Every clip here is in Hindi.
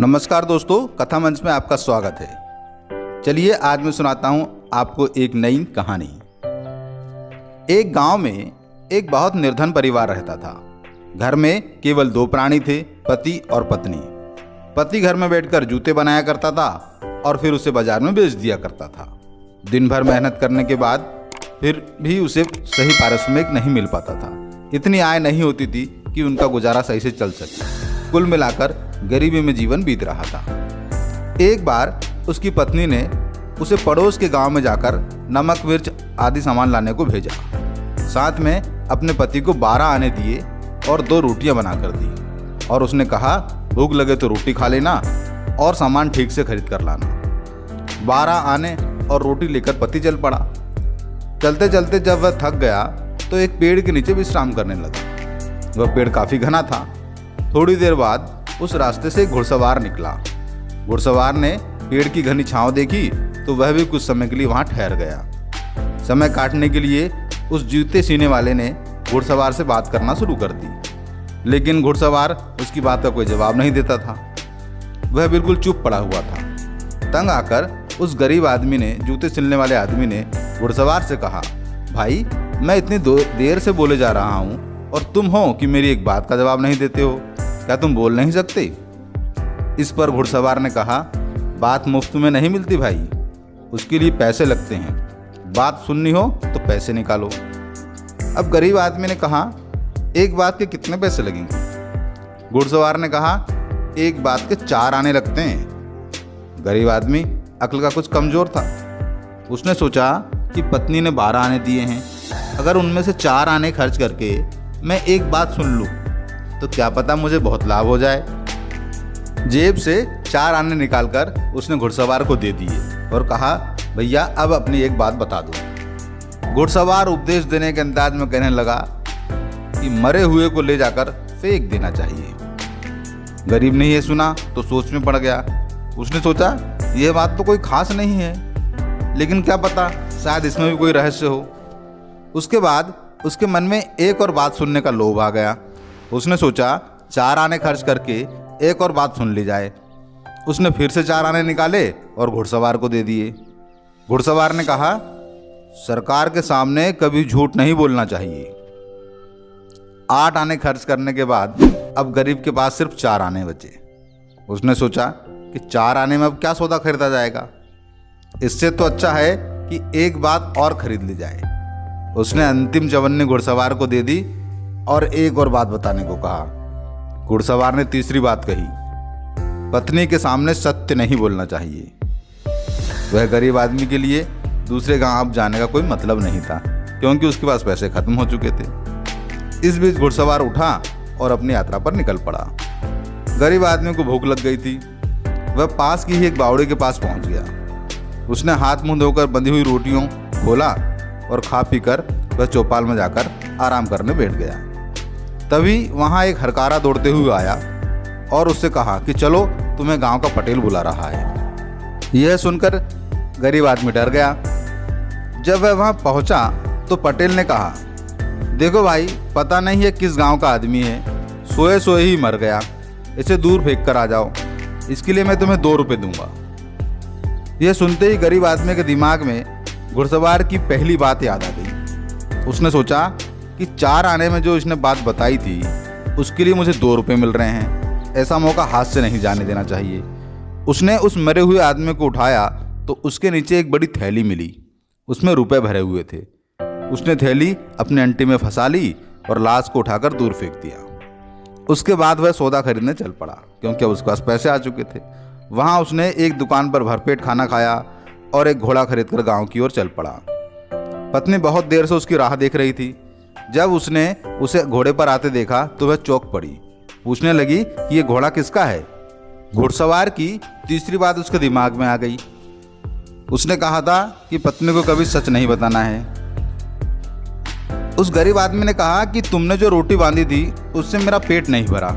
नमस्कार दोस्तों, कथा मंच में आपका स्वागत है। चलिए आज मैं सुनाता हूँ आपको एक नई कहानी। एक गांव में एक बहुत निर्धन परिवार रहता था। घर में केवल 2 प्राणी थे, पति और पत्नी। पति घर में बैठकर जूते बनाया करता था और फिर उसे बाजार में बेच दिया करता था। दिन भर मेहनत करने के बाद फिर भी उसे सही पारिश्रमिक नहीं मिल पाता था। इतनी आय नहीं होती थी कि उनका गुजारा सही से चल सके। कुल मिलाकर गरीबी में जीवन बीत रहा था। एक बार उसकी पत्नी ने उसे पड़ोस के गांव में जाकर नमक मिर्च आदि सामान लाने को भेजा। साथ में अपने पति को 12 आने दिए और 2 रोटियां बनाकर दी और उसने कहा, भूख लगे तो रोटी खा लेना और सामान ठीक से खरीद कर लाना। 12 आने और रोटी लेकर पति चल पड़ा। चलते चलते जब वह थक गया तो एक पेड़ के नीचे विश्राम करने लगा। वह पेड़ काफ़ी घना था। थोड़ी देर बाद उस रास्ते से एक घुड़सवार निकला। घुड़सवार ने पेड़ की घनी छांव देखी तो वह भी कुछ समय के लिए वहां ठहर गया। समय काटने के लिए उस जूते सीने वाले ने घुड़सवार से बात करना शुरू कर दी, लेकिन घुड़सवार उसकी बात का कोई जवाब नहीं देता था। वह बिल्कुल चुप पड़ा हुआ था। तंग आकर उस गरीब आदमी ने, जूते सिलने वाले आदमी ने घुड़सवार से कहा, भाई मैं इतनी देर से बोले जा रहा हूँ और तुम हो कि मेरी एक बात का जवाब नहीं देते हो। क्या तुम बोल नहीं सकते? इस पर घुड़सवार ने कहा, बात मुफ्त में नहीं मिलती भाई, उसके लिए पैसे लगते हैं। बात सुननी हो तो पैसे निकालो। अब गरीब आदमी ने कहा, एक बात के कितने पैसे लगेंगे? घुड़सवार ने कहा, एक बात के 4 आने लगते हैं। गरीब आदमी अक्ल का कुछ कमजोर था। उसने सोचा कि पत्नी ने 12 आने दिए हैं, अगर उनमें से 4 आने खर्च करके मैं एक बात सुन लूँ तो क्या पता मुझे बहुत लाभ हो जाए। जेब से 4 आने निकालकर उसने घुड़सवार को दे दिए और कहा, भैया अब अपनी एक बात बता दो। घुड़सवार उपदेश देने के अंदाज में कहने लगा कि मरे हुए को ले जाकर फेंक देना चाहिए। गरीब ने यह सुना तो सोच में पड़ गया। उसने सोचा, यह बात तो कोई खास नहीं है, लेकिन क्या पता शायद इसमें भी कोई रहस्य हो। उसके बाद उसके मन में एक और बात सुनने का लोभ आ गया। उसने सोचा, 4 आने खर्च करके एक और बात सुन ली जाए। उसने फिर से 4 आने निकाले और घुड़सवार को दे दिए। घुड़सवार ने कहा, सरकार के सामने कभी झूठ नहीं बोलना चाहिए। 8 आने खर्च करने के बाद अब गरीब के पास सिर्फ 4 आने बचे। उसने सोचा कि 4 आने में अब क्या सौदा खरीदा जाएगा, इससे तो अच्छा है कि एक बात और खरीद ली जाए। उसने अंतिम चवन्नी घुड़सवार को दे दी और एक और बात बताने को कहा। घुड़सवार ने तीसरी बात कही, पत्नी के सामने सत्य नहीं बोलना चाहिए। वह गरीब आदमी के लिए दूसरे गांव जाने का कोई मतलब नहीं था, क्योंकि उसके पास पैसे खत्म हो चुके थे। इस बीच घुड़सवार उठा और अपनी यात्रा पर निकल पड़ा। गरीब आदमी को भूख लग गई थी। वह पास की ही एक बावड़े के पास पहुंच गया। उसने हाथ मुंह धोकर बंधी हुई रोटियों खोला और खा पी कर वह चौपाल में जाकर आराम करने बैठ गया। तभी वहाँ एक हरकारा दौड़ते हुए आया और उससे कहा कि चलो, तुम्हें गांव का पटेल बुला रहा है। यह सुनकर गरीब आदमी डर गया। जब वह वहाँ पहुँचा तो पटेल ने कहा, देखो भाई, पता नहीं है किस गांव का आदमी है, सोए सोए ही मर गया, इसे दूर फेंक कर आ जाओ, इसके लिए मैं तुम्हें 2 रुपये दूंगा। यह सुनते ही गरीब आदमी के दिमाग में घुड़सवार की पहली बात याद आ गई। उसने सोचा कि 4 आने में जो इसने बात बताई थी उसके लिए मुझे 2 रुपये मिल रहे हैं, ऐसा मौका हाथ से नहीं जाने देना चाहिए। उसने उस मरे हुए आदमी को उठाया तो उसके नीचे एक बड़ी थैली मिली। उसमें रुपए भरे हुए थे। उसने थैली अपने अंटी में फंसा ली और लाश को उठाकर दूर फेंक दिया। उसके बाद वह सौदा खरीदने चल पड़ा, क्योंकि उसके पास पैसे आ चुके थे। वहाँ उसने एक दुकान पर भरपेट खाना खाया और एक घोड़ा खरीदकर गांव की ओर चल पड़ा। पत्नी बहुत देर से उसकी राह देख रही थी। जब उसने उसे घोड़े पर आते देखा तो वह चौंक पड़ी। पूछने लगी कि यह घोड़ा किसका है। घुड़सवार की तीसरी बात उसके दिमाग में आ गई। उसने कहा था कि पत्नी को कभी सच नहीं बताना है। उस गरीब आदमी ने कहा कि तुमने जो रोटी बांधी थी उससे मेरा पेट नहीं भरा।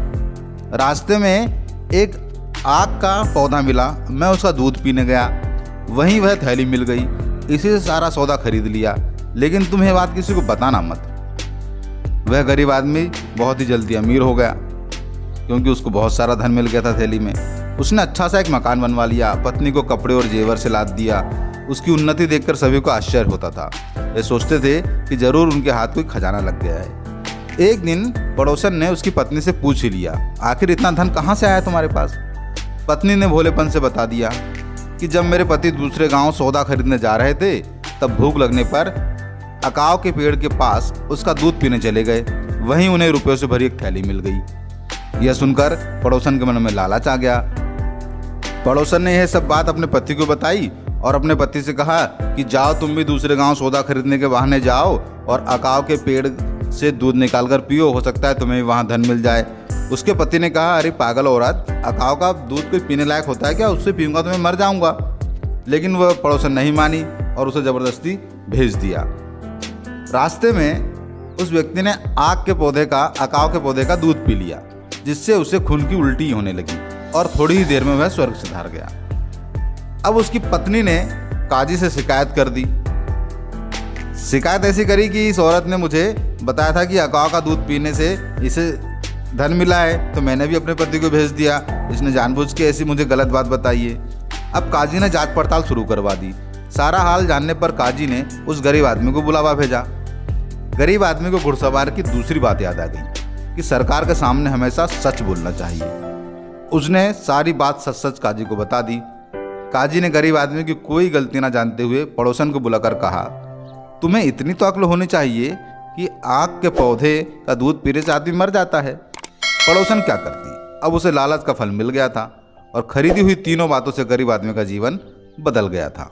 रास्ते में एक आक का पौधा मिला, मैं उसका दूध पीने गया, वहीं वह थैली मिल गई, इसी से सारा सौदा खरीद लिया, लेकिन तुम यह बात किसी को बताना मत। वह गरीब आदमी बहुत ही जल्दी अमीर हो गया, क्योंकि उसको बहुत सारा धन मिल गया था थैली में। उसने अच्छा सा एक मकान बनवा लिया, पत्नी को कपड़े और जेवर से लाद दिया। उसकी उन्नति देखकर सभी को आश्चर्य होता था। वे सोचते थे कि जरूर उनके हाथ कोई खजाना लग गया है। एक दिन पड़ोसन ने उसकी पत्नी से पूछ ही लिया, आखिर इतना धन कहाँ से आया तुम्हारे पास? पत्नी ने भोलेपन से बता दिया कि जब मेरे पति दूसरे गांव सौदा खरीदने जा रहे थे तब भूख लगने पर अकाव के पेड़ के पास उसका दूध पीने चले गए। वहीं उन्हें रुपयों से भरी एक थैली मिल गई। यह सुनकर पड़ोसन के मन में लालच आ गया। पड़ोसन ने यह सब बात अपने पति को बताई और अपने पति से कहा कि जाओ तुम भी दूसरे गांव सौदा खरीदने के बहाने जाओ और अकाव के पेड़ से दूध निकालकर पियो, हो सकता है तुम्हें वहां धन मिल जाए। उसके पति ने कहा, अरे पागल औरत, अकाव का दूध कोई पीने लायक होता है क्या? उससे पीऊंगा तो मैं मर जाऊंगा। लेकिन वह पड़ोसन नहीं मानी और उसे जबरदस्ती भेज दिया। रास्ते में उस व्यक्ति ने अकाव के पौधे का दूध पी लिया, जिससे उसे खून की उल्टी होने लगी और थोड़ी ही देर में वह स्वर्ग सिधार गया। अब उसकी पत्नी ने काजी से शिकायत कर दी। शिकायत ऐसी करी कि इस औरत ने मुझे बताया था कि अकाव का दूध पीने से इसे धन मिला है, तो मैंने भी अपने पति को भेज दिया। इसने जानबूझ के ऐसी मुझे गलत बात बताई है। अब काजी ने जांच पड़ताल शुरू करवा दी। सारा हाल जानने पर काजी ने उस गरीब आदमी को बुलावा भेजा। गरीब आदमी को घुड़सवार की दूसरी बात याद आ गई कि सरकार के सामने हमेशा सच बोलना चाहिए। उसने सारी बात सच सच काजी को बता दी। काजी ने गरीब आदमी की कोई गलती ना जानते हुए पड़ोसन को बुलाकर कहा, तुम्हें इतनी तो अक्ल होनी चाहिए कि आग के पौधे का दूध पीने से आदमी मर जाता है। पड़ोसन क्या करती, अब उसे लालच का फल मिल गया था और खरीदी हुई तीनों बातों से गरीब आदमी का जीवन बदल गया था।